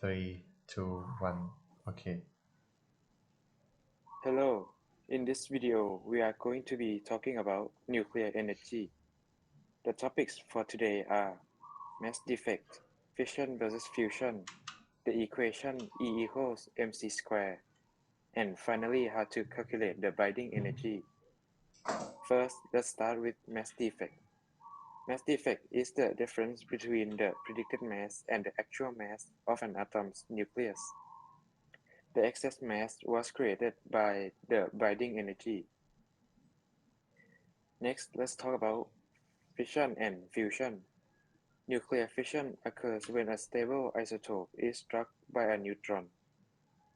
3, 2, 1. Okay. Hello, in this video we are going to be talking about nuclear energy. The topics for today are mass defect, fission versus fusion, the equation E equals mc squared, and finally how to calculate the binding energy. First, let's start with mass defect. Mass defect is the difference between the predicted mass and the actual mass of an atom's nucleus. The excess mass was created by the binding energy. Next, let's talk about fission and fusion. Nuclear fission occurs when a stable isotope is struck by a neutron.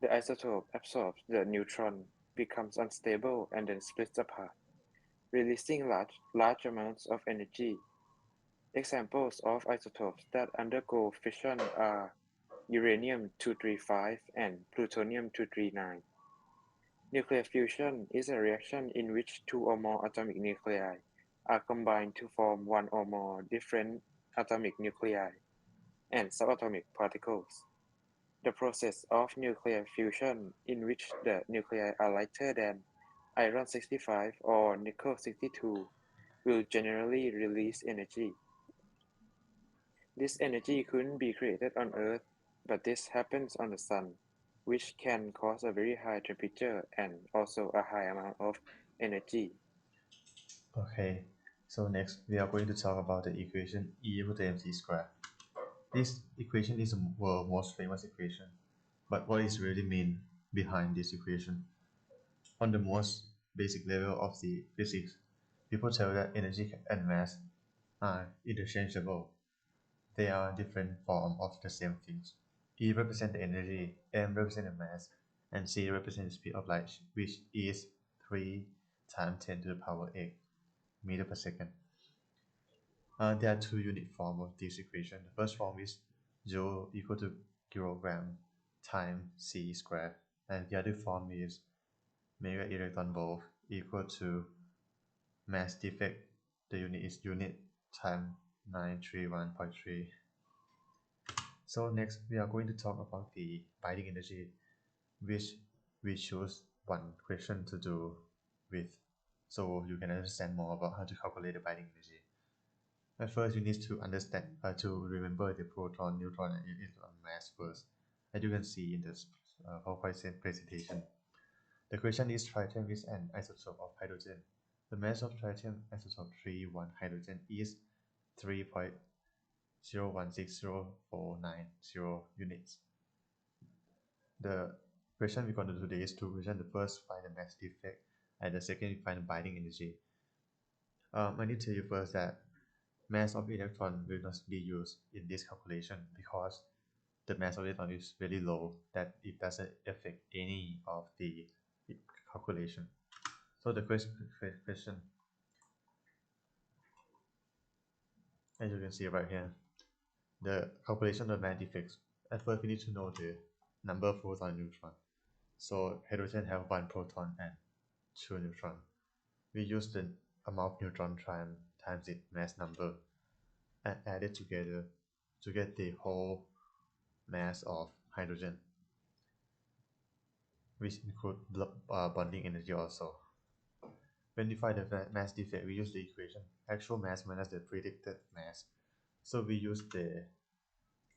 The isotope absorbs the neutron, becomes unstable, and then splits apart, releasing large amounts of energy. Examples of isotopes that undergo fission are uranium-235 and plutonium-239. Nuclear fusion is a reaction in which two or more atomic nuclei are combined to form one or more different atomic nuclei and subatomic particles. The process of nuclear fusion, in which the nuclei are lighter than iron-65 or nickel-62, will generally release energy. This energy couldn't be created on Earth, but this happens on the Sun, which can cause a very high temperature and also a high amount of energy. Okay. So next we are going to talk about the equation E equal to mc squared. This equation is the world's most famous equation. But what is really mean behind this equation? On the most basic level of the physics, people tell that energy and mass are interchangeable. They are different forms of the same things. E represents the energy, m represents the mass, and c represents the speed of light, which is 3 times 10 to the power 8 meter per second. There are two unit forms of this equation. The first form is joule equal to kilogram times c squared, and the other form is mega electron volt equal to mass defect. The unit is unit times 931.3. So next we are going to talk about the binding energy, which we choose one question to do with, so you can understand more about how to calculate the binding energy. At first, you need to understand to remember the proton, neutron, and electron mass first, as you can see in this PowerPoint presentation. The question is: tritium is an isotope of hydrogen. The mass of tritium isotope 3,1 hydrogen is 3.0160490 units. The question we're going to do today is two questions. The first, find the mass defect, and the second, find the binding energy. I need to tell you first that mass of electron will not be used in this calculation because the mass of electron is very low that it doesn't affect any of the calculation. So the question, as you can see right here, the calculation of mass defects. At first, we need to know the number of proton and neutron. So hydrogen have 1 proton and 2 neutron. We use the amount of neutron times its mass number and add it together to get the whole mass of hydrogen, which include bonding energy also. When we find the mass defect, we use the equation actual mass minus the predicted mass. So we use the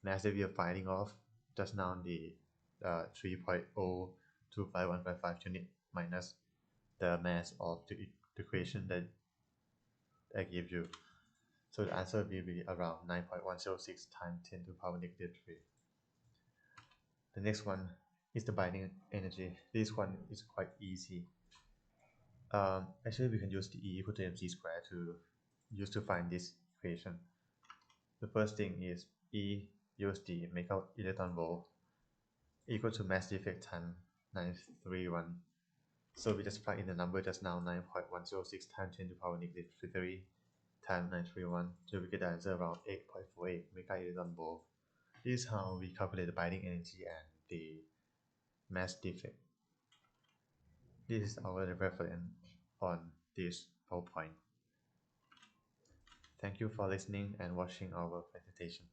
mass that we are finding off just now, the 3.025155 unit minus the mass of the equation that I gave you. So the answer will be around 9.106 times 10 to the power negative 3. The next one is the binding energy. This one is quite easy. Actually, we can use the E equal to mc squared to find this equation. The first thing is E use the mega electron volt equal to mass defect times 931. So we just plug in the number just now, 9.106 times 10 to the power negative 3 times 931. So we get the answer around 8.48 mega electron volt. This is how we calculate the binding energy and the mass defect. This is our reference on this PowerPoint. Thank you for listening and watching our presentation.